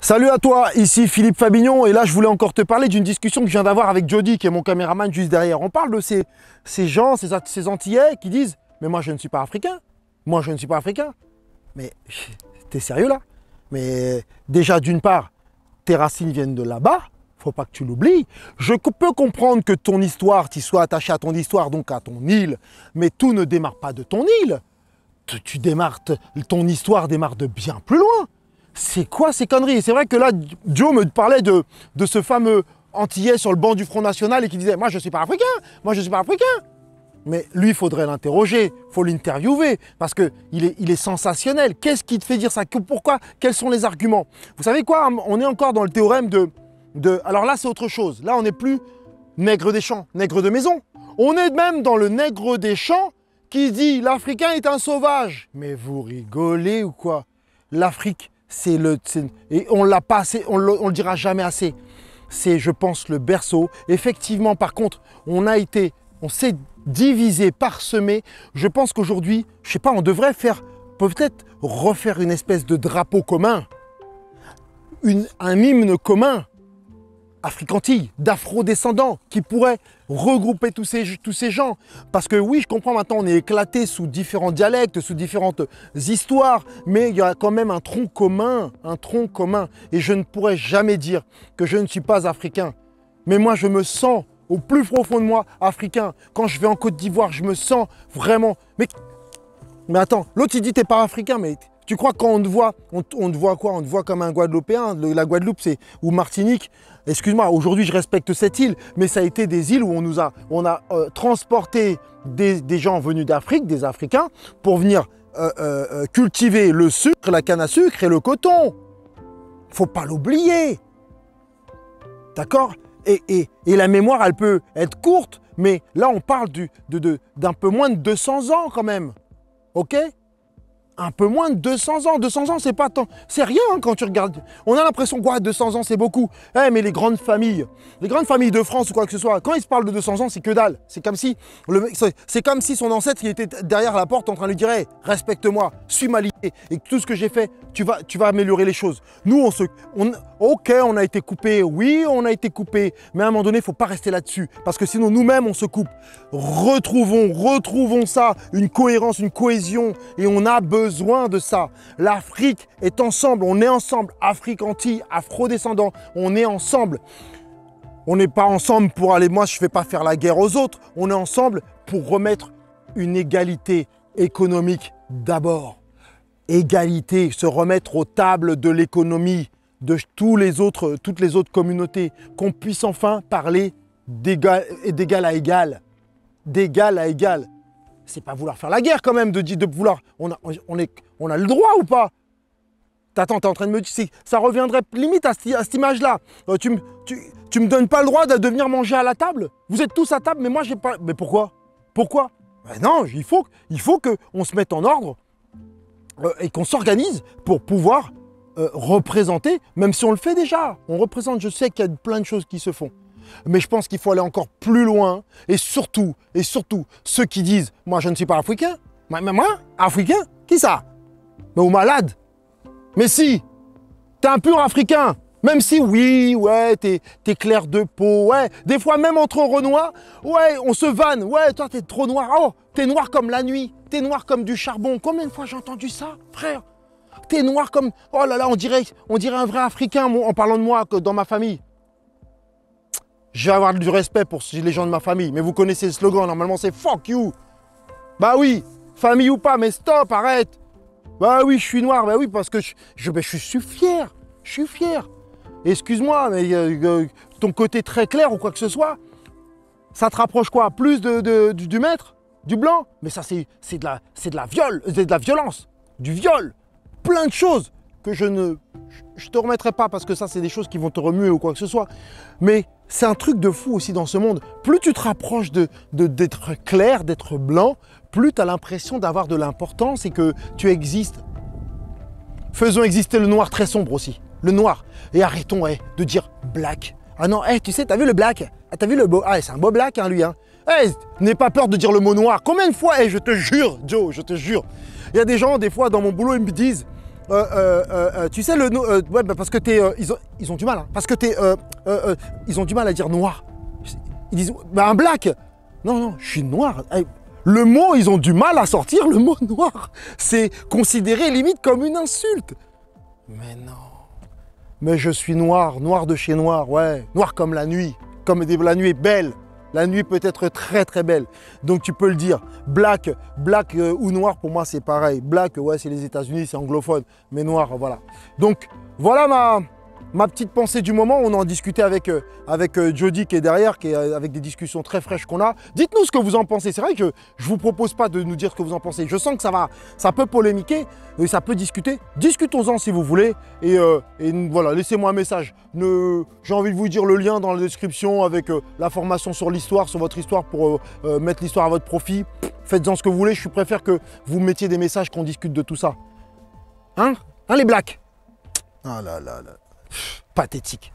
Salut à toi, ici Philippe Fabignon et là je voulais encore te parler d'une discussion que je viens d'avoir avec Jody qui est mon caméraman juste derrière. On parle de ces gens, ces Antillais qui disent « mais moi je ne suis pas africain, moi je ne suis pas africain ». Mais t'es sérieux là? Mais déjà d'une part, tes racines viennent de là-bas, faut pas que tu l'oublies. Je peux comprendre que ton histoire, tu sois attaché à ton histoire, donc à ton île, mais tout ne démarre pas de ton île. Ton histoire démarre de bien plus loin. C'est quoi ces conneries? Et c'est vrai que là, Joe me parlait de ce fameux Antillais sur le banc du Front National et qui disait « moi je ne suis pas africain, moi je ne suis pas africain ». Mais lui, il faudrait l'interroger, il faut l'interviewer, parce qu'il est sensationnel. Qu'est-ce qui te fait dire ça? Pourquoi? Quels sont les arguments? Vous savez quoi? On est encore dans le théorème alors là, c'est autre chose. Là, on n'est plus nègre des champs, nègre de maison. On est même dans le nègre des champs qui dit « l'Africain est un sauvage ». Mais vous rigolez ou quoi? L'Afrique, et on l'a pas assez, on le dira jamais assez. C'est, je pense, le berceau. Effectivement, par contre, on s'est divisé, parsemé. Je pense qu'aujourd'hui, je sais pas, on devrait peut-être refaire une espèce de drapeau commun, un hymne commun, Afrique-Antille, d'afro-descendants, qui pourrait regrouper tous ces gens. Parce que oui, je comprends maintenant, on est éclaté sous différents dialectes, sous différentes histoires, mais il y a quand même un tronc commun, Et je ne pourrais jamais dire que je ne suis pas africain. Mais moi, je me sens au plus profond de moi africain. Quand je vais en Côte d'Ivoire, je me sens vraiment... Mais attends, l'autre il dit t'es pas africain, mais... Tu crois quand on te voit, on te voit quoi? On te voit comme un Guadeloupéen. La Guadeloupe, ou Martinique. Excuse-moi, aujourd'hui, je respecte cette île, mais ça a été des îles où on a transporté des gens venus d'Afrique, des Africains, pour venir cultiver le sucre, la canne à sucre et le coton. Faut pas l'oublier. D'accord? Et la mémoire, elle peut être courte, mais là, on parle d'un peu moins de 200 ans quand même. OK? Un peu moins de 200 ans. 200 ans, c'est pas tant. C'est rien hein, quand tu regardes. On a l'impression que 200 ans, c'est beaucoup. Mais les grandes familles de France ou quoi que ce soit, quand ils se parlent de 200 ans, c'est que dalle. C'est comme si son ancêtre il était derrière la porte en train de lui dire hey, respecte-moi, suis ma lignée et tout ce que j'ai fait, tu vas améliorer les choses. Nous, ok, on a été coupé. Oui, on a été coupé. Mais à un moment donné, il ne faut pas rester là-dessus. Parce que sinon, nous-mêmes, on se coupe. Retrouvons ça, une cohérence, une cohésion. Et on a besoin de ça. L'Afrique est ensemble, on est ensemble. Afrique-Antille, afro-descendants, on est ensemble. On n'est pas ensemble pour aller, moi je ne fais pas faire la guerre aux autres. On est ensemble pour remettre une égalité économique d'abord. Égalité, se remettre aux tables de l'économie de toutes les autres communautés. Qu'on puisse enfin parler d'égal à égal. D'égal à égal. C'est pas vouloir faire la guerre quand même, de vouloir... On a le droit ou pas? Attends, t'es en train de me dire... Ça reviendrait limite à cette image-là. Tu me donnes pas le droit de venir manger à la table? Vous êtes tous à table, mais moi j'ai pas... Mais pourquoi? Pourquoi? Ben non, il faut qu'on se mette en ordre et qu'on s'organise pour pouvoir représenter, même si on le fait déjà. On représente, je sais qu'il y a plein de choses qui se font. Mais je pense qu'il faut aller encore plus loin et surtout, ceux qui disent « moi je ne suis pas africain ». Moi, africain? Qui ça? Mais au malade? Mais si, t'es un pur africain. Même si oui, ouais, t'es clair de peau, ouais. Des fois même entre Renois, ouais, on se vanne. Ouais, toi t'es trop noir. Oh, t'es noir comme la nuit. T'es noir comme du charbon. Combien de fois j'ai entendu ça, frère? T'es noir comme... Oh là là, on dirait un vrai africain en parlant de moi dans ma famille. Je vais avoir du respect pour les gens de ma famille, mais vous connaissez le slogan, normalement c'est « fuck you ». Bah oui, famille ou pas, mais stop, arrête. Bah oui, je suis noir, bah oui, parce que je suis fier, je suis fier. Excuse-moi, mais ton côté très clair ou quoi que ce soit, ça te rapproche quoi? Plus du maître, du blanc? Mais ça c'est de la violence, du viol, plein de choses que je te remettrai pas parce que ça c'est des choses qui vont te remuer ou quoi que ce soit. Mais c'est un truc de fou aussi dans ce monde. Plus tu te rapproches d'être clair, d'être blanc, plus tu as l'impression d'avoir de l'importance et que tu existes. Faisons exister le noir très sombre aussi. Le noir. Et arrêtons de dire black. Ah non, tu sais, t'as vu le black? T'as vu le beau? Ah, c'est un beau black, hein, lui. Hein. N'aie pas peur de dire le mot noir. Combien de fois, je te jure, Joe, je te jure. Il y a des gens, des fois, dans mon boulot, ils me disent tu sais, ouais, bah parce que ils ont du mal, hein, parce que ils ont du mal à dire noir. Ils disent, bah, un black. Non, non, je suis noir. Le mot, ils ont du mal à sortir le mot noir. C'est considéré limite comme une insulte. Mais non. Mais je suis noir, noir de chez noir, ouais. Noir comme la nuit. La nuit est belle. La nuit peut être très très belle. Donc tu peux le dire. Black ou noir, pour moi c'est pareil. Black, ouais, c'est les États-Unis, c'est anglophone. Mais noir, voilà. Donc voilà ma petite pensée du moment. On en discutait avec Jody qui est derrière, avec des discussions très fraîches qu'on a. Dites-nous ce que vous en pensez. C'est vrai que je ne vous propose pas de nous dire ce que vous en pensez. Je sens que ça peut polémiquer, ça peut discuter. Discutons-en si vous voulez. Et voilà, laissez-moi un message. J'ai envie de vous dire le lien dans la description avec la formation sur l'histoire, sur votre histoire pour mettre l'histoire à votre profit. Faites-en ce que vous voulez. Je préfère que vous mettiez des messages, qu'on discute de tout ça. Hein les blacks? Ah là là là. Pathétique.